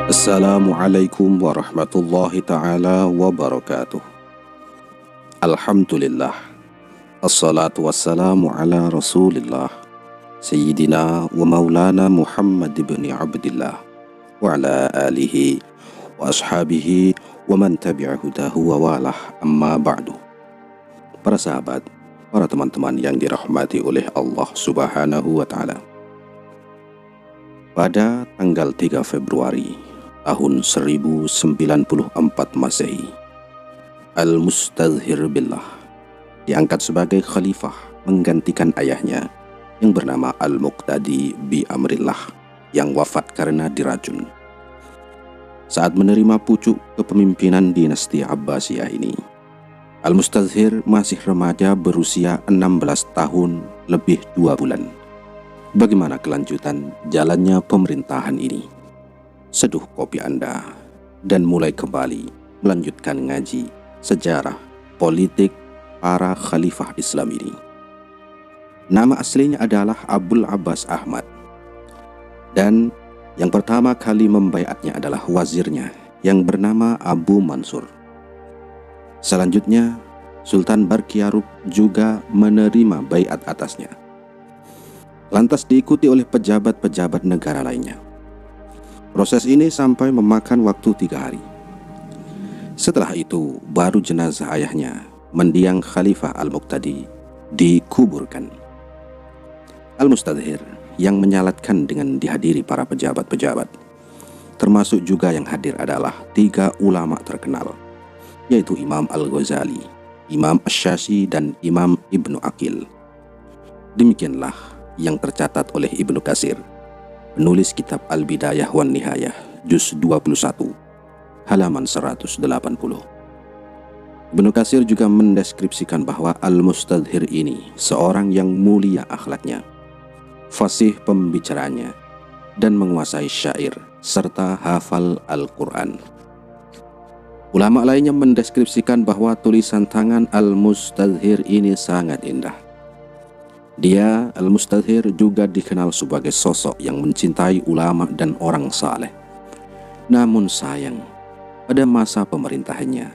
Assalamualaikum warahmatullahi ta'ala wabarakatuh. Alhamdulillah. Assalatu wassalamu ala rasulillah Sayyidina wa maulana Muhammad ibn Abdillah wa ala alihi wa ashabihi wa man tabi'a hudahu wa walah, amma ba'du. Para sahabat, para teman-teman yang dirahmati oleh Allah subhanahu wa ta'ala, pada tanggal 3 Februari tahun 1094 Masehi, Al-Mustadhir Billah diangkat sebagai khalifah menggantikan ayahnya yang bernama Al-Muqtadi bi Amrillah yang wafat karena diracun. Saat menerima pucuk kepemimpinan dinasti Abbasiyah ini, Al-Mustadhir masih remaja berusia 16 tahun lebih 2 bulan. Bagaimana kelanjutan jalannya pemerintahan ini? Seduh kopi Anda dan mulai kembali melanjutkan ngaji sejarah politik para khalifah Islam ini. Nama aslinya adalah Abul Abbas Ahmad, dan yang pertama kali membaiatnya adalah wazirnya yang bernama Abu Mansur. Selanjutnya Sultan Barkiaruk juga menerima baiat atasnya, lantas diikuti oleh pejabat-pejabat negara lainnya. Proses ini sampai memakan waktu 3 hari. Setelah itu baru jenazah ayahnya, mendiang Khalifah Al-Muqtadi, dikuburkan. Al-Mustadhir yang menyalatkan dengan dihadiri para pejabat-pejabat, termasuk juga yang hadir adalah 3 ulama terkenal, yaitu Imam Al-Ghazali, Imam Asy-Syafi'i, dan Imam Ibnu Aqil. Demikianlah yang tercatat oleh Ibnu Katsir, penulis kitab Al-Bidayah wan Nihayah, juz 21, halaman 180. Ibnu Katsir juga mendeskripsikan bahwa Al-Mustadhir ini seorang yang mulia akhlaknya, fasih pembicaraannya, dan menguasai syair serta hafal Al-Quran. Ulama lainnya mendeskripsikan bahwa tulisan tangan Al-Mustadhir ini sangat indah. Dia, Al-Mustadhir, juga dikenal sebagai sosok yang mencintai ulama dan orang saleh. Namun sayang, pada masa pemerintahannya,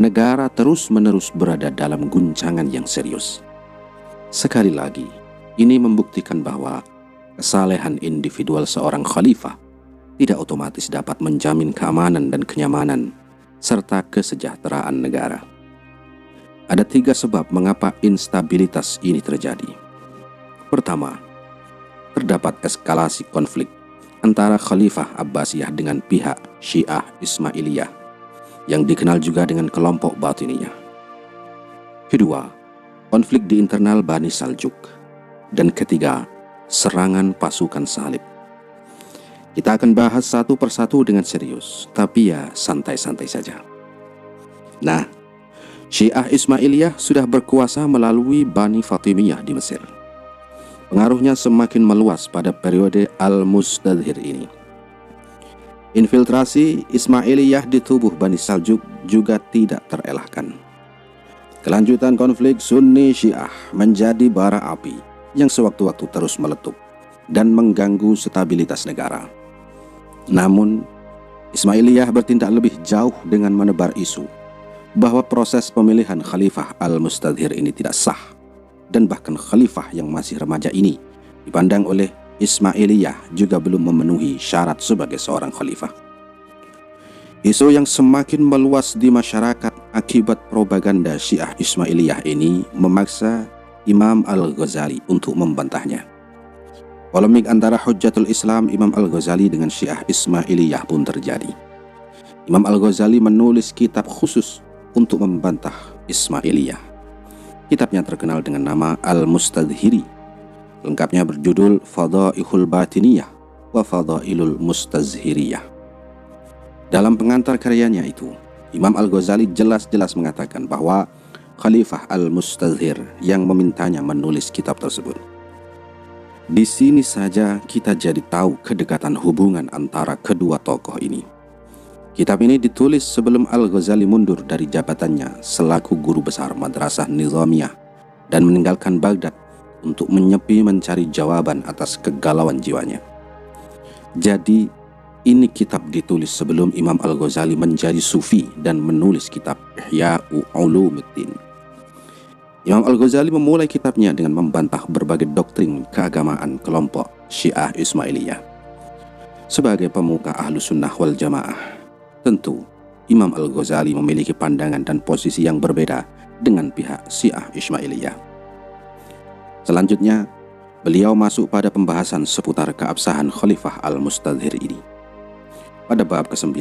negara terus-menerus berada dalam guncangan yang serius. Sekali lagi, ini membuktikan bahwa kesalehan individual seorang khalifah tidak otomatis dapat menjamin keamanan dan kenyamanan serta kesejahteraan negara. Ada 3 sebab mengapa instabilitas ini terjadi. Pertama, terdapat eskalasi konflik antara Khalifah Abbasiyah dengan pihak Syiah Ismailiyah yang dikenal juga dengan kelompok Batiniyah. Kedua, konflik di internal Bani Saljuk. Dan ketiga, serangan pasukan salib. Kita akan bahas satu persatu dengan serius, tapi ya santai-santai saja. Nah, Syiah Ismailiyah sudah berkuasa melalui Bani Fatimiyah di Mesir. Pengaruhnya semakin meluas pada periode Al-Mustadhir ini. Infiltrasi Ismailiyah di tubuh Bani Saljuk juga tidak terelakkan. Kelanjutan konflik Sunni Syiah menjadi bara api yang sewaktu-waktu terus meletup dan mengganggu stabilitas negara. Namun, Ismailiyah bertindak lebih jauh dengan menebar isu bahwa proses pemilihan Khalifah Al-Mustadhir ini tidak sah, dan bahkan khalifah yang masih remaja ini dipandang oleh Ismailiyah juga belum memenuhi syarat sebagai seorang khalifah. Isu yang semakin meluas di masyarakat akibat propaganda Syiah Ismailiyah ini memaksa Imam Al-Ghazali untuk membantahnya. Polemik antara Hujjatul Islam Imam Al-Ghazali dengan Syiah Ismailiyah pun terjadi. Imam Al-Ghazali menulis kitab khusus untuk membantah Ismailiyah. Kitabnya terkenal dengan nama Al-Mustadhiri. Lengkapnya berjudul Fadailul Batiniyah wa Fadailul Mustazhiriyah. Dalam pengantar karyanya itu, Imam Al-Ghazali jelas-jelas mengatakan bahwa Khalifah Al-Mustadhir yang memintanya menulis kitab tersebut. Di sini saja kita jadi tahu kedekatan hubungan antara kedua tokoh ini. Kitab ini ditulis sebelum Al-Ghazali mundur dari jabatannya selaku guru besar Madrasah Nizamiyah dan meninggalkan Baghdad untuk menyepi mencari jawaban atas kegalauan jiwanya. Jadi, Ini kitab ditulis sebelum Imam Al-Ghazali menjadi sufi dan menulis kitab Ihya'u Ulumuddin. Imam Al-Ghazali memulai kitabnya dengan membantah berbagai doktrin keagamaan kelompok Syiah Ismailiyah. Sebagai pemuka Ahlus Sunnah wal Jamaah, tentu Imam Al-Ghazali memiliki pandangan dan posisi yang berbeda dengan pihak Syiah Ismailiyah. Selanjutnya, beliau masuk pada pembahasan seputar keabsahan Khalifah Al-Mustadhir ini. Pada bab ke-9,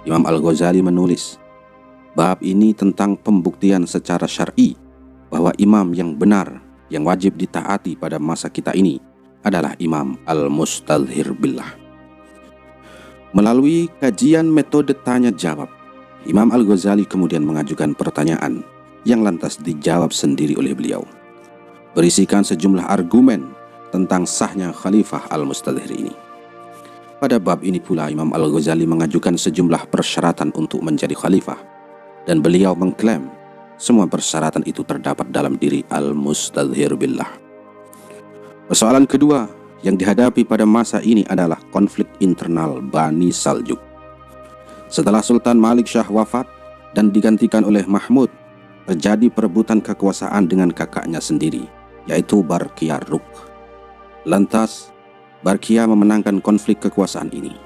Imam Al-Ghazali menulis, bab ini tentang pembuktian secara syar'i bahwa imam yang benar yang wajib ditaati pada masa kita ini adalah Imam Al-Mustadhir billah. Melalui kajian metode tanya jawab, Imam Al-Ghazali kemudian mengajukan pertanyaan yang lantas dijawab sendiri oleh beliau, berisikan sejumlah argumen tentang sahnya Khalifah Al-Mustadhir ini. Pada bab ini pula Imam Al-Ghazali mengajukan sejumlah persyaratan untuk menjadi khalifah, dan beliau mengklaim semua persyaratan itu terdapat dalam diri Al-Mustadhir billah. Persoalan kedua yang dihadapi pada masa ini adalah konflik internal Bani Saljuk. Setelah Sultan Malik Shah wafat dan digantikan oleh Mahmud, terjadi perebutan kekuasaan dengan kakaknya sendiri, yaitu Barkiyar Rukh. Lantas Barkia memenangkan konflik kekuasaan ini.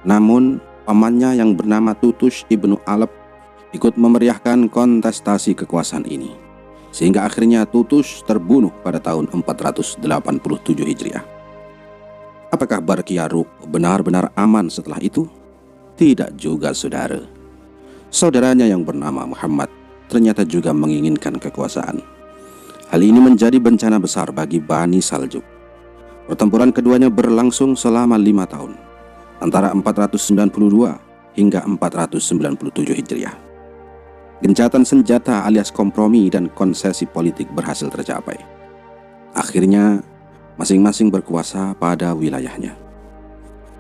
Namun, pamannya yang bernama Tutush ibnu Alab ikut memeriahkan kontestasi kekuasaan ini, sehingga akhirnya Tutush terbunuh pada tahun 487 Hijriah. Apakah Barkia Rukh benar-benar aman setelah itu? Tidak juga, saudara. Saudaranya yang bernama Muhammad ternyata juga menginginkan kekuasaan. Hal ini menjadi bencana besar bagi Bani Saljuk. Pertempuran keduanya berlangsung selama 5 tahun, antara 492 hingga 497 Hijriah. Gencatan senjata alias kompromi dan konsesi politik berhasil tercapai. Akhirnya, masing-masing berkuasa pada wilayahnya.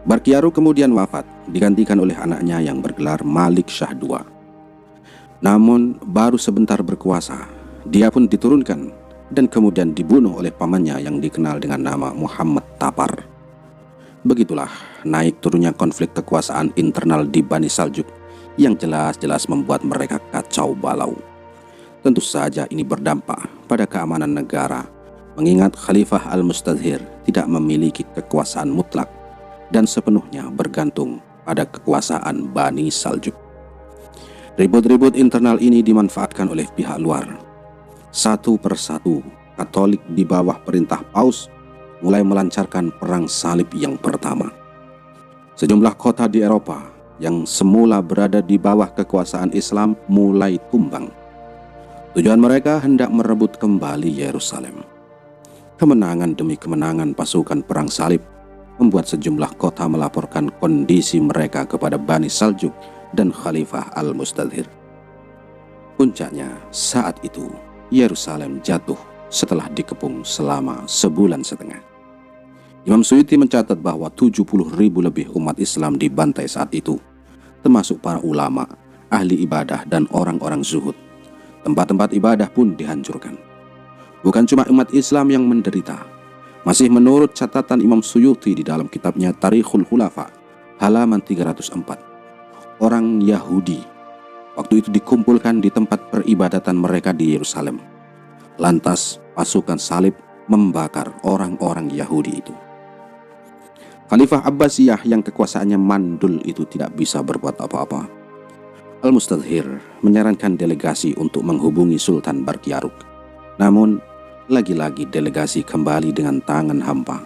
Barkiyar Rukh kemudian wafat, digantikan oleh anaknya yang bergelar Malik Shah II. Namun, baru sebentar berkuasa, dia pun diturunkan dan kemudian dibunuh oleh pamannya yang dikenal dengan nama Muhammad Tapar. Begitulah naik turunnya konflik kekuasaan internal di Bani Saljuk yang jelas-jelas membuat mereka kacau balau. Tentu saja ini berdampak pada keamanan negara, mengingat Khalifah Al-Mustadhir tidak memiliki kekuasaan mutlak dan sepenuhnya bergantung pada kekuasaan Bani Saljuk. Ribut-ribut internal ini dimanfaatkan oleh pihak luar. Satu persatu, Katolik di bawah perintah Paus mulai melancarkan perang salib yang pertama. Sejumlah kota di Eropa yang semula berada di bawah kekuasaan Islam mulai tumbang. Tujuan mereka hendak merebut kembali Yerusalem. Kemenangan demi kemenangan pasukan perang salib membuat sejumlah kota melaporkan kondisi mereka kepada Bani Saljuk dan Khalifah Al-Mustadhir. Puncaknya saat itu Yerusalem jatuh setelah dikepung selama sebulan setengah. Imam Suyuti mencatat bahwa 70.000 lebih umat Islam dibantai saat itu, termasuk para ulama, ahli ibadah, dan orang-orang zuhud. Tempat-tempat ibadah pun dihancurkan. Bukan cuma umat Islam yang menderita. Masih menurut catatan Imam Suyuti di dalam kitabnya Tarikhul Khulafa, halaman 304, orang Yahudi waktu itu dikumpulkan di tempat peribadatan mereka di Yerusalem. Lantas pasukan salib membakar orang-orang Yahudi itu. Khalifah Abbasiyah yang kekuasaannya mandul itu tidak bisa berbuat apa-apa. Al-Mustadhir menyarankan delegasi untuk menghubungi Sultan Barkiyar Rukh. Namun, lagi-lagi delegasi kembali dengan tangan hampa.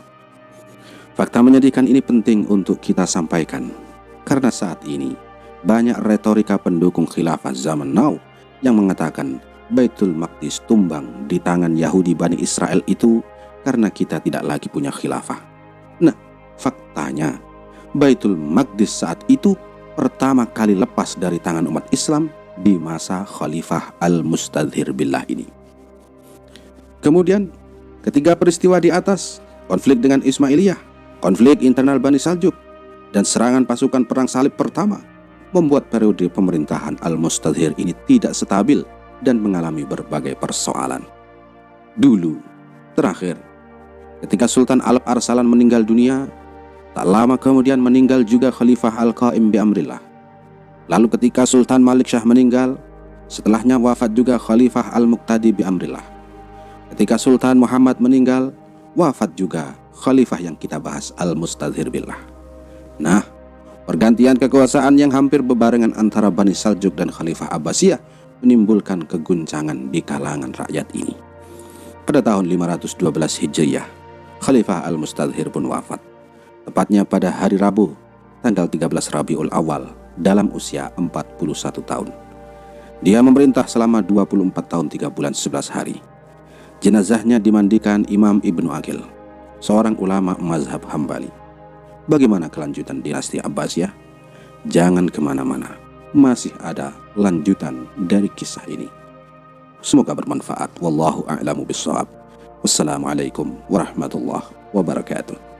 Fakta menyedihkan ini penting untuk kita sampaikan, karena saat ini banyak retorika pendukung khilafah zaman now yang mengatakan Baitul Maqdis tumbang di tangan Yahudi Bani Israel itu karena kita tidak lagi punya khilafah. Nah, faktanya Baitul Maqdis saat itu pertama kali lepas dari tangan umat Islam di masa Khalifah Al-Mustadhir billah ini. Kemudian, ketiga peristiwa di atas, konflik dengan Ismailiyah, konflik internal Bani Saljuk, dan serangan pasukan perang salib pertama, membuat periode pemerintahan Al-Mustadhir ini tidak stabil dan mengalami berbagai persoalan. Dulu, terakhir, ketika Sultan Alp Arsalan meninggal dunia, Tak lama kemudian meninggal juga Khalifah Al-Qaim bi amrillah. Lalu ketika Sultan Malik Shah meninggal, setelahnya wafat juga Khalifah Al-Muqtadi bi amrillah. Ketika Sultan Muhammad meninggal, wafat juga Khalifah yang kita bahas Al-Mustadhir billah. Nah, pergantian kekuasaan yang hampir bebarengan antara Bani Saljuk dan Khalifah Abbasiyah menimbulkan keguncangan di kalangan rakyat ini. Pada tahun 512 Hijriyah, Khalifah Al-Mustadhir pun wafat, tepatnya pada hari Rabu, tanggal 13 Rabiul Awal, dalam usia 41 tahun. Dia memerintah selama 24 tahun 3 bulan 11 hari. Jenazahnya dimandikan Imam Ibnu Aqil, seorang ulama mazhab Hambali. Bagaimana kelanjutan dinasti Abbasiyah? Jangan kemana-mana, masih ada lanjutan dari kisah ini. Semoga bermanfaat. Wallahu a'lamu bishawab. Wassalamualaikum warahmatullahi wabarakatuh.